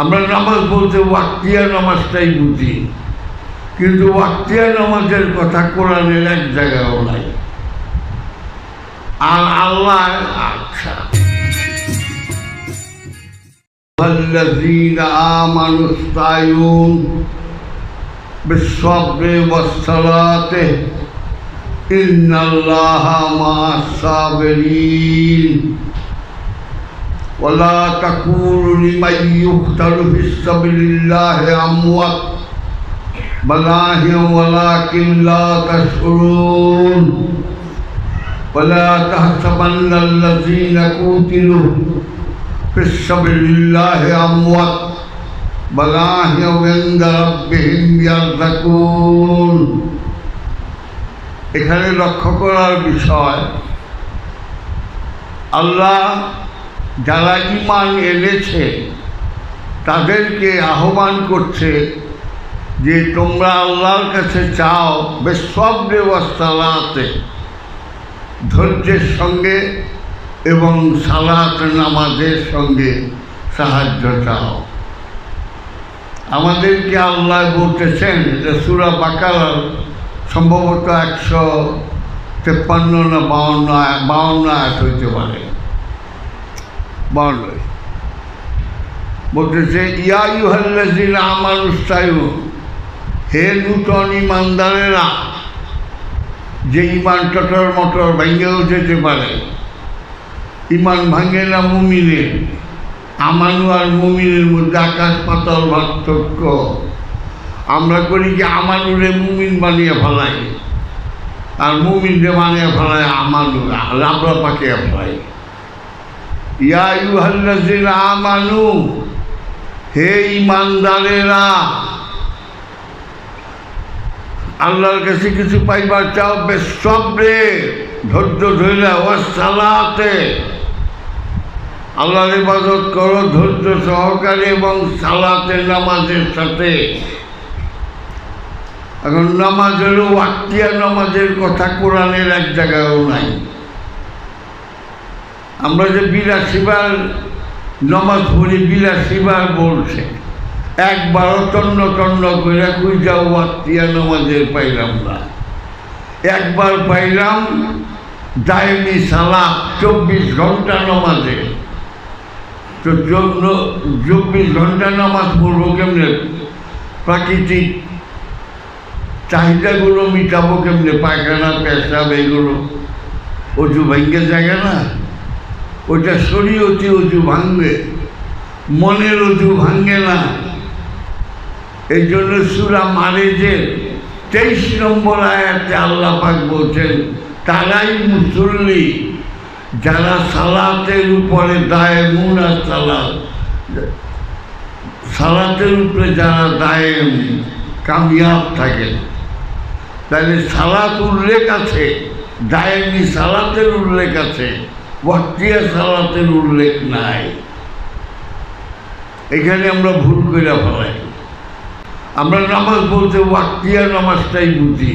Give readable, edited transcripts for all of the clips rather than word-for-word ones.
আমরা নামাজ বলতে ওয়াক্তিয়া নামাজটাই বুঝি, কিন্তু ওয়াক্তিয়া নামাজের কথা কোরআনের এক জায়গাও নাই। আর আল্লাহ আচ্ছা আল্লাযীনা আমানু ইসতাঈনু বিস-সাবরি ওয়াস-সালাতি ইন্নাল্লাহা মা'আস-সাবিরিন ওয়ালা তাকুলু লিমান ইউকতালু ফিস-সাবিলিল্লাহি আমওয়াত বাল আহইয়ুন ওয়ালাকিন লা তাশউরুন ওয়ালা তাহসাবান্নাল্লাযীনা কুতিলু ফিস-সাবিলিল্লাহি আমওয়াত বাল আহইয়ুন ইনদা রাব্বিহিম ইয়ারযাকুন। এখানে লক্ষ্য করার বিষয়, আল্লাহ যারা ঈমান এনেছে তাদেরকে আহ্বান করছে যে তোমরা আল্লাহর কাছে চাও বিস-সাবরি ওয়াস-সালাতে, ধৈর্যের সঙ্গে এবং সালাত নামাজের সঙ্গে সাহায্য চাও। আমাদেরকে আল্লাহ বলতেছেন যে সূরা বাকারার সম্ভবত 153 না 52 আয়াত হইতে পারে, 52 বলতেছে ইয়া আইয়ুহাল্লাযীনা আমানু ইসতাঈনু, হে নূতন ঈমানদারেরা, যে ঈমান টটর মটর ভেঙেও যেতে পারে। ঈমান ভাঙে না মুমিনের, আমানু আর মুমিনের মধ্যে আকাশ পাতাল পার্থক্য। আমরা করি কি আমানুরে মুমিন বানিয়ে ফেলাই, আর মুমিনরে বানিয়ে ফেলাই আমানু, লাবড়া পাকিয়ে ফেলাই। ইয়া আইয়ুহাল্লাযীনা আমানু, হে ঈমানদারেরা, আল্লাহর কাছে কিছু পাইবার চাও বিস-সাবরি, ধৈর্য ধইরা, ওয়াস-সালাতে, আল্লাহর ইবাদত করো ধৈর্য সহকারে এবং সালাতের নামাজের সাথে। এখন নামাজ হলো ওয়াক্তিয়া নামাজের কথা কোরআনের এক জায়গায়ও নাই। আমরা যে 82 বার নামাজ পড়ি, 82 বার বলছে, একবারও তন্ন তন্ন করে কই যাও ওয়াক্তিয়া নামাজের পাইলাম না। একবার পাইলাম দায়েমি সালাত 24 ঘন্টা নামাজে। তো 24 ঘন্টা নামাজ পড়বো কেমনে? প্রাকৃতিক চাহিদাগুলো মিটাবো কেমনে? পায়খানা পেশাব এগুলো অজু ভাঙ্গে জায়গা না, ওইটা শরীয়তি অজু ভাঙবে, মনের অজু ভাঙ্গে না। এই জন্য সূরা মারেজের 23 নম্বর আয়াতে আল্লাহ পাক বলছেন তারাই মুসল্লি যারা সালাতের উপরে দায়েমুন, আর সালাতের উপরে যারা দায়েম কামিয়াব থাকে। তাহলে সালাত উল্লেখ আছে, দায়েমি সালাতের উল্লেখ আছে, ওয়াক্তিয়া সালাতের উল্লেখ নাই। এখানে আমরা ভুল করে ফেলাই। আমরা নামাজ বলতে ওয়াক্তিয়া নামাজটাই বুঝি,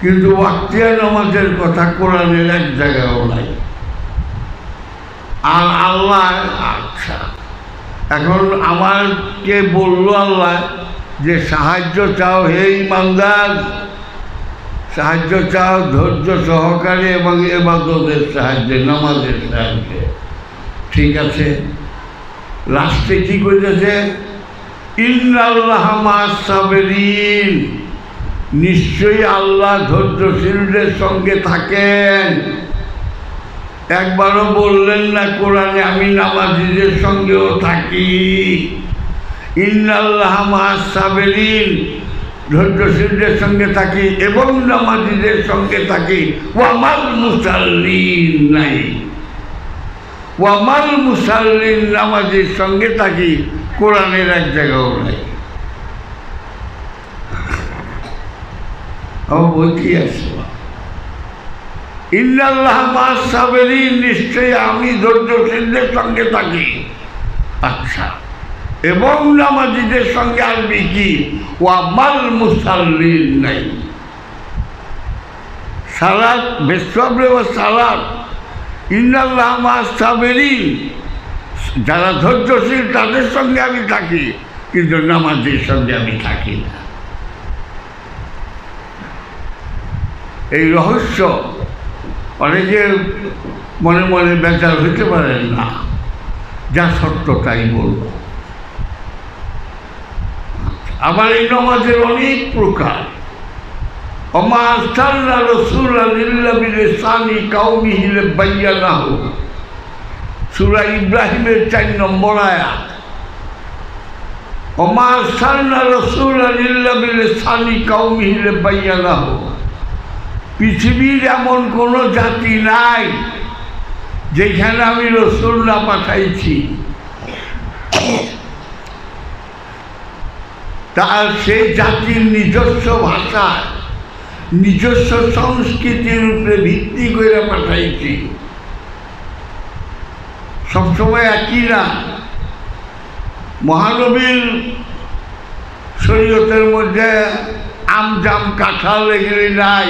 কিন্তু ওয়াক্তিয়া নামাজের কথা কোরআনের এক জায়গাও নাই। আর আল্লাহ আচ্ছা এখন আমাকে বললো আল্লাহ যে সাহায্য চাও হে ঈমানদার, সাহায্য চাও ধৈর্য সহকারে এবং ইবাদতের সাহায্যে, নামাজের সাহায্যে। ঠিক আছে, লাস্টে কি কইতেছে? ইন্নাল্লাহা মা'আস-সাবিরিন, নিশ্চয়ই আল্লাহ ধৈর্যশীলদের সঙ্গে থাকেন। একবারও বললেন না কোরআনে আমি নামাজীদের সঙ্গেও থাকি। ইন্নাল্লাহা মা'আস-সাবিরিন, ধৈর্যশীলদের সঙ্গে থাকি এবং নামাজীদের সঙ্গে থাকি। ওয়ামাল মুসাল্লিন নাই, ওয়ামাল মুসাল্লিন, নামাজীর সঙ্গে থাকি কোরআনের এক জায়গাও নাই। আমার বই কি আছে? ইন্নাল্লাহা মা'আস-সাবিরিন, নিশ্চয়ই আমি ধৈর্যশীলদের সঙ্গে থাকি। আচ্ছা, এবং নামাজীদের সঙ্গে আসবি কি? ওয়ামাল মুসাল্লিন নাই। সালাত বিস-সাবরি ওয়াস-সালাত, ইন্নাল্লাহা মা'আস-সাবিরিন, যারা ধৈর্যশীল তাদের সঙ্গে আমি থাকি, কিন্তু নামাজের সঙ্গে আমি থাকি না। এই রহস্য অনেকে মনে মনে বেচার হইতে পারেন না, যা সত্য তাই বলব। আমার এই নামাজের অনেক প্রকার। ওমা আরসালনা রাসূলান ইল্লা বিলিসানি কাওমিহি লিবায়্যানাহু, সূরা ইব্রাহিমের 4 নম্বর আয়াত। ওমা আরসালনা রাসূলান ইল্লা বিলিসানি কাওমিহি লিবায়্যানাহু, পৃথিবীর এমন কোনো জাতি নাই যেখানে আমি রসুল না পাঠাইছি তার সেই জাতির নিজস্ব ভাষা, নিজস্ব সংস্কৃতির উপরে ভিত্তি করে পাঠাইছি। সবসময় একই না। মহানবীর শরীয়তের মধ্যে আম জাম কাঁঠাল এগুলি নাই,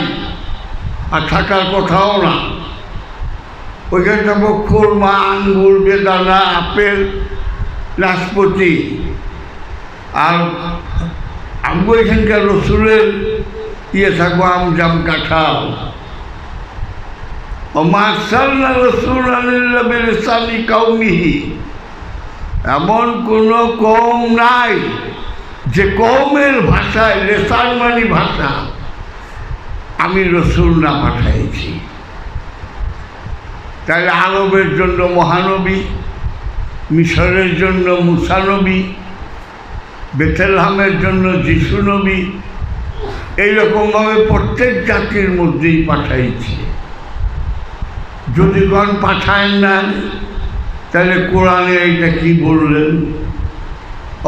আর থাকার কথাও না। ওইখানে থাকবো খুরমা, আঙ্গুর, বেদানা, আপেল, নাশপাতি। আর আমগো এখানকার রসুলের থাকবো আম জাম কাঁঠাল। ওমা আরসালনা রাসূলান ইল্লা বিলিসানি কাওমিহি, এমন কোনো কওম নাই যে কওমের ভাষায়, লেসান মানে ভাষা, আমি রসুল না পাঠাইছি। তাহলে আরবের জন্য মহানবী, মিশরের জন্য মুসা নবী, বেথেলহামের জন্য যিশু নবী, এইরকমভাবে প্রত্যেক জাতির মধ্যেই পাঠাইছি। যদি কোন পাঠায় না, তাহলে কোরআনে এইটা কি বললেন?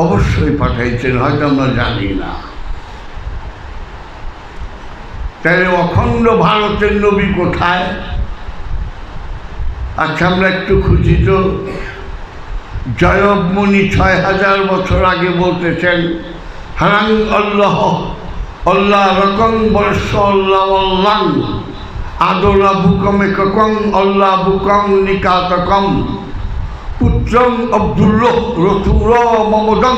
অবশ্যই পাঠাইছেন, হয়তো আমরা জানি না। তাহলে অখণ্ড ভারতের নবী কোথায়? আচ্ছা, আমরা একটু খুঁজি তো। জয়ব মুনি ৬০০০ বছর আগে বলতেছেন, হারাং আল্লাহ আল্লাহ রকম বর্ষ আল্লাহ আল্লাহ আদোলা বুকমে ককং আল্লাহ বুকং নিকাতকম পুত্রং আব্দুল্লাহ রসুর মমদং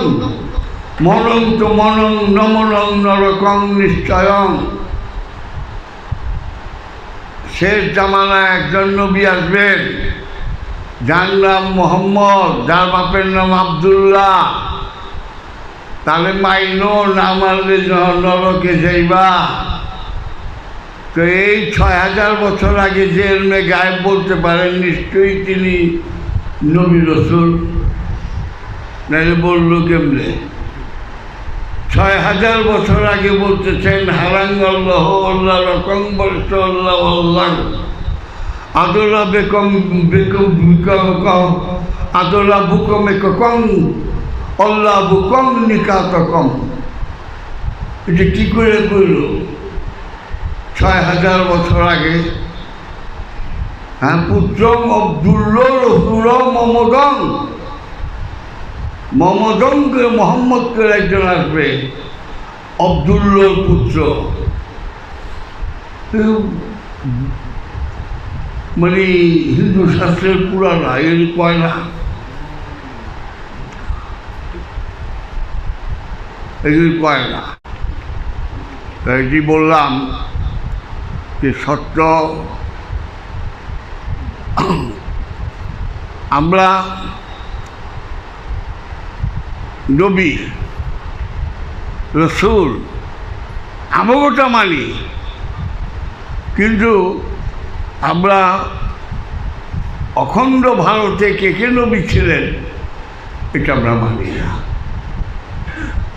মনং তো মনং নমনং নরকং নিশ্চয়ং। শেষ জামানায় একজন নবী আসবেন, যার নাম মোহাম্মদ, যার বাপের নাম আব্দুল্লাহ। তাহলে মাইনো না মানলে নরকে যাইবা। তো এই ৬০০০ বছর আগে যে এলমে গায়েব বলতে পারেন, নিশ্চয়ই তিনি নবী রসুল, নাহলে বললো কেমনে? ৬০০০ বছর আগে বলতেছেন, হারাং আল্লাহ আল্লাহ রকম বর্ষ আল্লাহ আল্লাহ আদোলা বেকম বেকম আদোলা বুকমে ককং আল্লাহ বুকং নিকাতকম। এটা কি করে করল ৬০০০ বছর আগে? হ্যাঁ, পুত্রং আব্দুল্লাহ রসুল মমদং, মমদংকে মোহাম্মদকে একজন আসবে, আব্দুল্লাহর পুত্র। মানে হিন্দু শাস্ত্রের পুরানা, এর কয় না, এগুলি কয় না। এটি বললাম যে সত্য। আমরা নবী রসুল আমগোটা মানি, কিন্তু আমরা অখণ্ড ভারতে কে কে নবী ছিলেন এটা আমরা মানি না।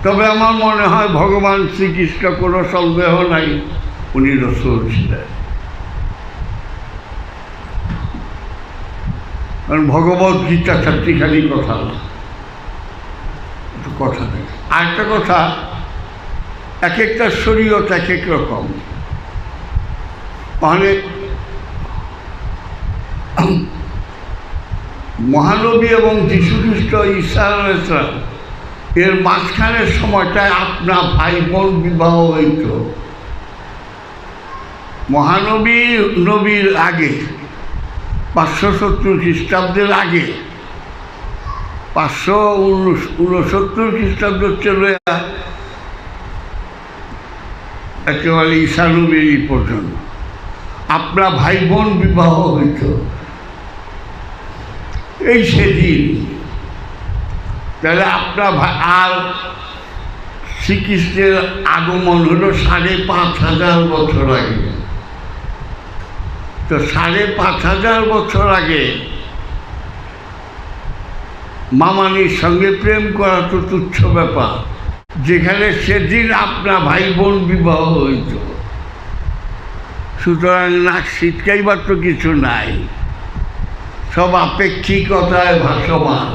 তবে আমার মনে হয় ভগবান শ্রীকৃষ্ণ কোনো সন্দেহ নাই, উনি রসুল ছিলেন। কারণ ভগবত গীতা চারটিখানি কথা না, কথা নেই। আরেকটা কথা, এক একটা শরীয়ত এক এক রকম। অনেক মহানবী এবং যীশুখ্রিস্ট ঈসা আলাইহিস সালাম এর মাঝখানের সময়টায় আপনা ভাই বোন বিবাহ হইত। মহানবী নবীর আগে ৫৭০ খ্রিস্টাব্দের আগে 569 খ্রিস্টাব্দ চলে একেবারে ঈসা নবীর পর্যন্ত আপনার ভাই বোন বিবাহ হইত। এই সেদিন তাহলে আপনার আর শ্রীকৃষ্ণের আগমন হলো 5,500 বছর আগে। তো 5,500 বছর আগে মামানির সঙ্গে প্রেম করা তো তুচ্ছ ব্যাপার, যেখানে সেদিন আপনার ভাই বোন বিবাহ হইত। সুতরাং নাক শীতকাইবার তো কিছু নাই, সব আপেক্ষিকতায় ভাসমান।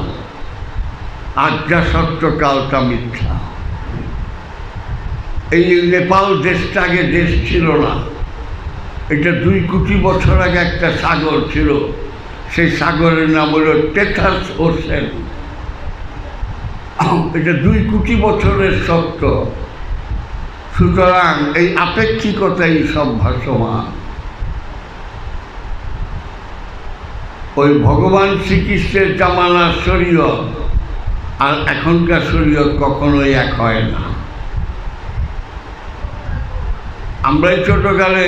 আজ্ঞা সত্য কালটা মিথ্যা। এই নেপাল দেশটা আগে দেশ ছিল না, এটা 2 কোটি বছর আগে একটা সাগর ছিল। সেই সাগরের নাম হলো টেথাস ওশেন। এটা 2 কোটি বছরের সত্য। সুতরাং এই আপেক্ষিকতাই সব ভাসমান। ওই ভগবান শ্রীকৃষ্ণের জামানার শরীয়ত আর এখনকার শরীয়ত কখনোই এক হয় না। আমরা ছোটকালে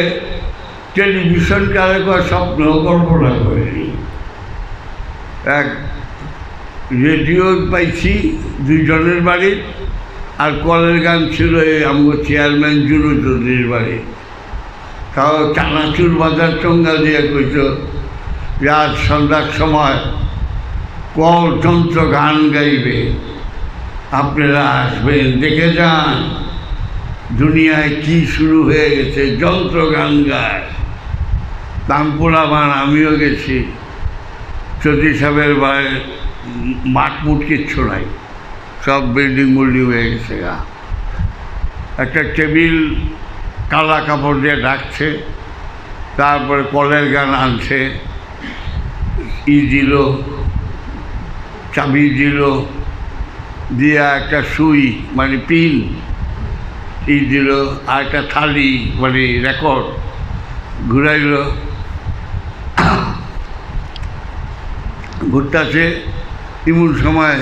টেলিভিশন কালে স্বপ্ন কল্পনা করিনি। এক রেডিও পাইছি 2 জনের বাড়ি, আর কলের গান ছিল আমার চেয়ারম্যান জুনু চৌধুরীর বাড়ি। তাও চানাচুর বাজার চঙ্গা দিয়ে কইত যে আজ সন্ধ্যার সময় কল যন্ত্র গান গাইবে, আপনারা আসবেন, দেখে যান দুনিয়ায় কি শুরু হয়ে গেছে, যন্ত্র গান গায়। তামপুরা মান আমিও গেছি। চৌধুরী সাহেবের বাড়ির মাঠমুট কিচ্ছু নাই, সব বিল্ডিং হয়ে গেছে। একটা টেবিল কালা কাপড় দিয়ে ঢাকছে, তারপরে কলের গান আনছে, দিল, চাবি দিল, দিয়া একটা সুই মানে পিন দিল, আর একটা থালি মানে রেকর্ড ঘুরাইল, ঘুরতেছে। এমন সময়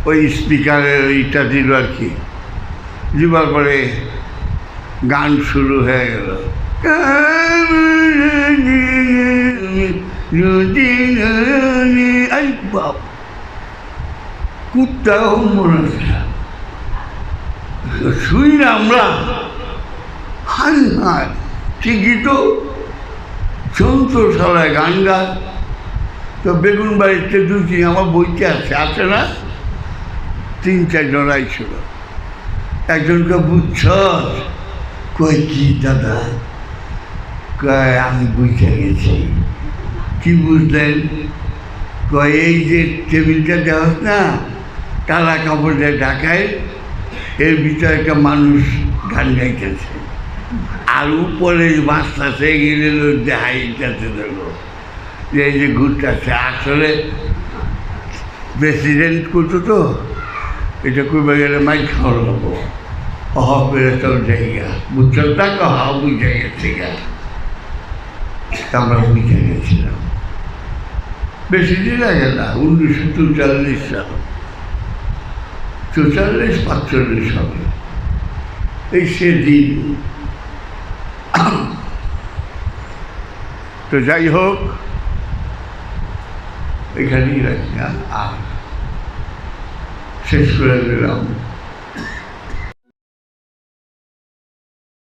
ওই স্পিকারে ওইটা দিল আর কি, দিবার পরে গান শুরু হয়ে গেল। কুত্তাও মনে শুই না আমরা, হাই হাই ঠিকই তো যন্ত্রশালায় গান গায়। তো বেগুন বাড়িতে 2-3 আমার বইতে আছে না, 3-4 জন আইছিল। একজনকে বুঝছ, কয় কি দাদা, কয় আমি বুঝে গেছি। কি বুঝলেন? কয় এই যে টেবিলটা দেওয়া না কালা কাপড় দিয়ে ঢাকায়, এর ভিতরে একটা মানুষ গান গাইতেছে, আর উপরে বাঁচতেছে গেলে দেখাইতেছে। দেখো যে এই যে ঘুরতেছে, আসলে প্রেসিডেন্ট করতো তো, এটা করবে গেলে মাইক খাওয়া লাগবো। পেরে সব জায়গা বুঝছো না, বুঝে গেছে গা। আমরা বুঝে গেছিলাম। বেশি দিন আগে না, 1944 সাল, 44-45 সালে এই সেদিন। তো যাই হোক, এখানেই রাখি আর শেষ করে দিলাম।